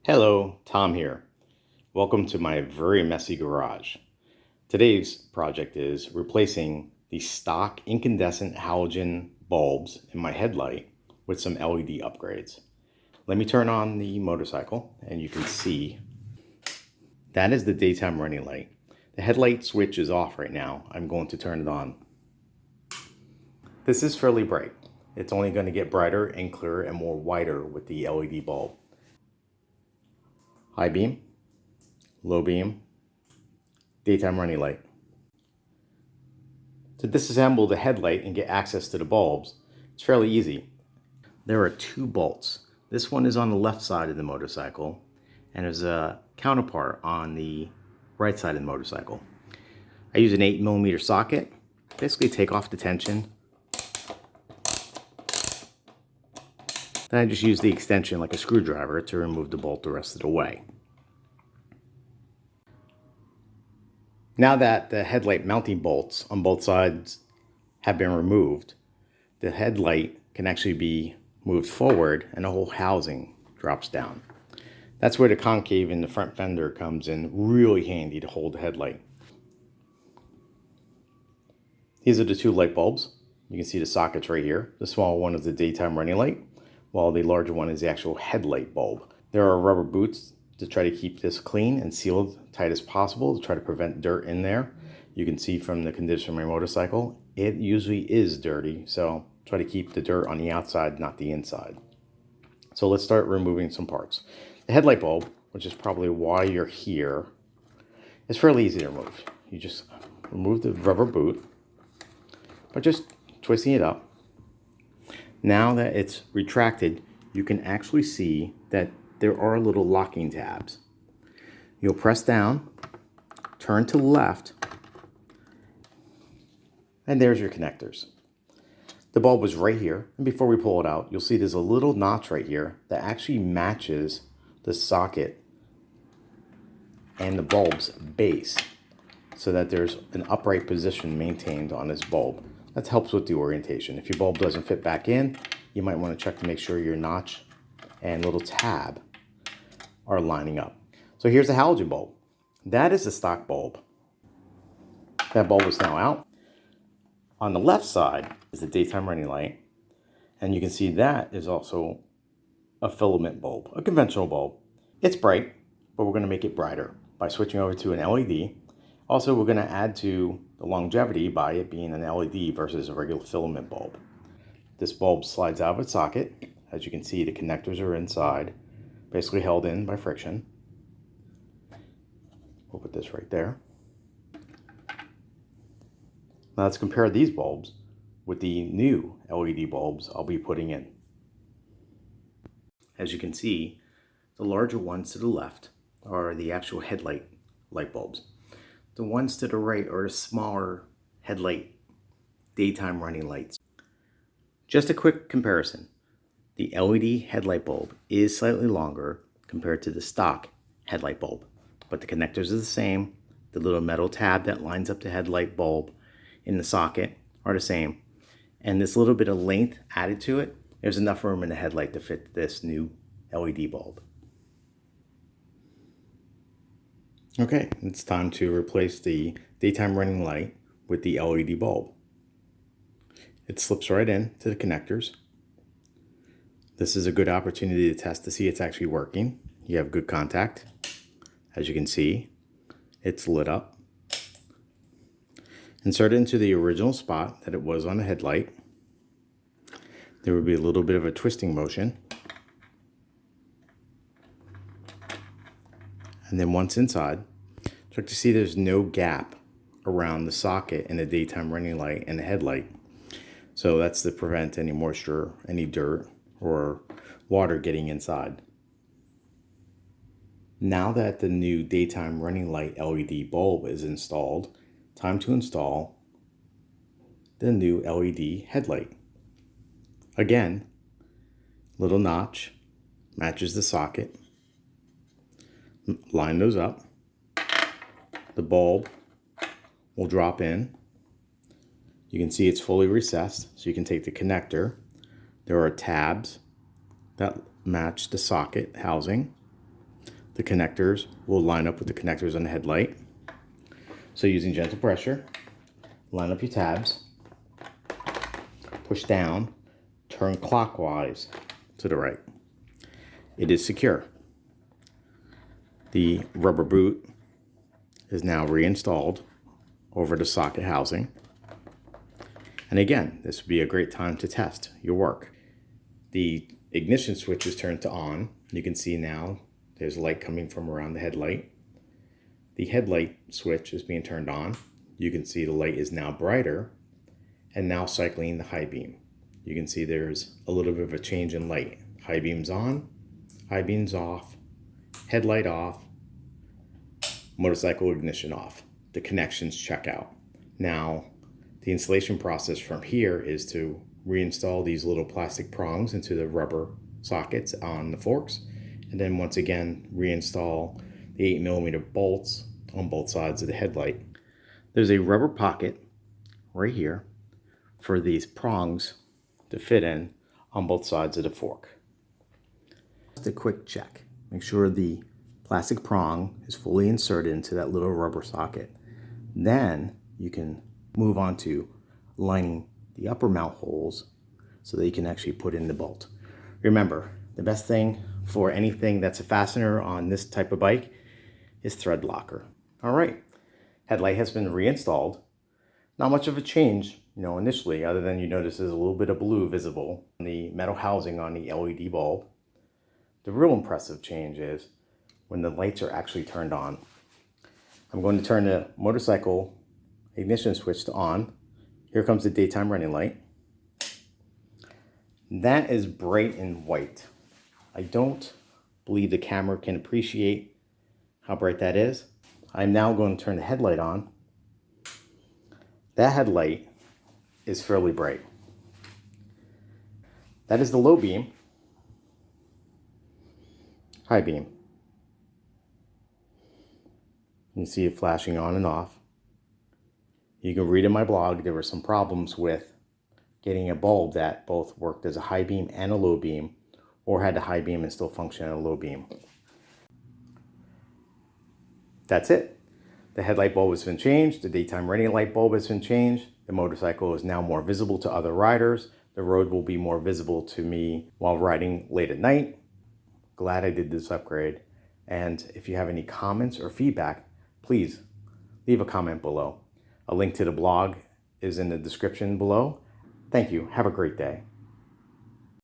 Hello, Tom here. Welcome to my very messy garage. Today's project is replacing the stock incandescent halogen bulbs in my headlight with some LED upgrades. Let me turn on the motorcycle and you can see that is the daytime running light. The headlight switch is off right now. I'm going to turn it on. This is fairly bright. It's only going to get brighter and clearer and more wider with the LED bulb. High beam, low beam, daytime running light. To disassemble the headlight and get access to the bulbs, it's fairly easy. There are two bolts. This one is on the left side of the motorcycle, and there's a counterpart on the right side of the motorcycle. I use an 8mm socket. Basically take off the tension. Then I just use the extension like a screwdriver to remove the bolt the rest of the way. Now that the headlight mounting bolts on both sides have been removed, the headlight can actually be moved forward and the whole housing drops down. That's where the concave in the front fender comes in really handy to hold the headlight. These are the two light bulbs. You can see the sockets right here. The small one is the daytime running light, while the larger one is the actual headlight bulb. There are rubber boots to try to keep this clean and sealed tight as possible to try to prevent dirt in there. You can see from the condition of my motorcycle, it usually is dirty, so try to keep the dirt on the outside, not the inside. So let's start removing some parts. The headlight bulb, which is probably why you're here, is fairly easy to remove. You just remove the rubber boot by just twisting it up. Now that it's retracted, you can actually see that there are little locking tabs. You'll press down, turn to the left, and there's your connectors. The bulb was right here, and before we pull it out, you'll see there's a little notch right here that actually matches the socket and the bulb's base so that there's an upright position maintained on this bulb. That helps with the orientation. If your bulb doesn't fit back in, you might want to check to make sure your notch and little tab are lining up. So here's a halogen bulb. That is a stock bulb. That bulb is now out. On the left side is the daytime running light, and you can see that is also a filament bulb, a conventional bulb. It's bright, but we're going to make it brighter by switching over to an LED. Also, we're going to add to the longevity by it being an LED versus a regular filament bulb. This bulb slides out of its socket. As you can see, the connectors are inside, basically held in by friction. We'll put this right there. Now let's compare these bulbs with the new LED bulbs I'll be putting in. As you can see, the larger ones to the left are the actual headlight light bulbs. The ones to the right are the smaller headlight daytime running lights. Just a quick comparison. The LED headlight bulb is slightly longer compared to the stock headlight bulb, but the connectors are the same. The little metal tab that lines up the headlight bulb in the socket are the same. And this little bit of length added to it, there's enough room in the headlight to fit this new LED bulb. Okay, it's time to replace the daytime running light with the LED bulb. It slips right in to the connectors. This is a good opportunity to test to see it's actually working. You have good contact. As you can see, it's lit up. Insert it into the original spot that it was on the headlight. There would be a little bit of a twisting motion. And then once inside, check to see there's no gap around the socket in the daytime running light and the headlight. So that's to prevent any moisture, any dirt, or water getting inside. Now that the new daytime running light LED bulb is installed, time to install the new LED headlight. Again, little notch matches the socket. Line those up. The bulb will drop in. You can see it's fully recessed, so you can take the connector. There are tabs that match the socket housing. the connectors will line up with the connectors on the headlight. So using gentle pressure, line up your tabs, push down, turn clockwise to the right. It is secure. The rubber boot is now reinstalled over the socket housing. And again, this would be a great time to test your work. The ignition switch is turned to on. You can see now there's light coming from around the headlight. The headlight switch is being turned on. You can see the light is now brighter and now cycling the high beam. You can see there's a little bit of a change in light. High beam's on, high beam's off, headlight off, motorcycle ignition off. The connections check out. Now, the installation process from here is to reinstall these little plastic prongs into the rubber sockets on the forks, and then once again reinstall the 8mm bolts on both sides of the headlight. There's a rubber pocket right here for these prongs to fit in on both sides of the fork. Just a quick check. Make sure the plastic prong is fully inserted into that little rubber socket. Then you can move on to lining the upper mount holes so that you can actually put in the bolt. Remember, the best thing for anything that's a fastener on this type of bike is thread locker. All right, headlight has been reinstalled. Not much of a change, initially, other than you notice there's a little bit of blue visible on the metal housing on the LED bulb. The real impressive change is when the lights are actually turned on. I'm going to turn the motorcycle ignition switch to on. Here comes the daytime running light. That is bright and white. I don't believe the camera can appreciate how bright that is. I'm now going to turn the headlight on. That headlight is fairly bright. That is the low beam. High beam. You can see it flashing on and off. You can read in my blog there were some problems with getting a bulb that both worked as a high beam and a low beam, or had a high beam and still function at a low beam. That's it. The headlight bulb has been changed. The daytime running light bulb has been changed. The motorcycle is now more visible to other riders. The road will be more visible to me while riding late at night. Glad I did this upgrade. And if you have any comments or feedback, please leave a comment below. A link to the blog is in the description below. Thank you. Have a great day.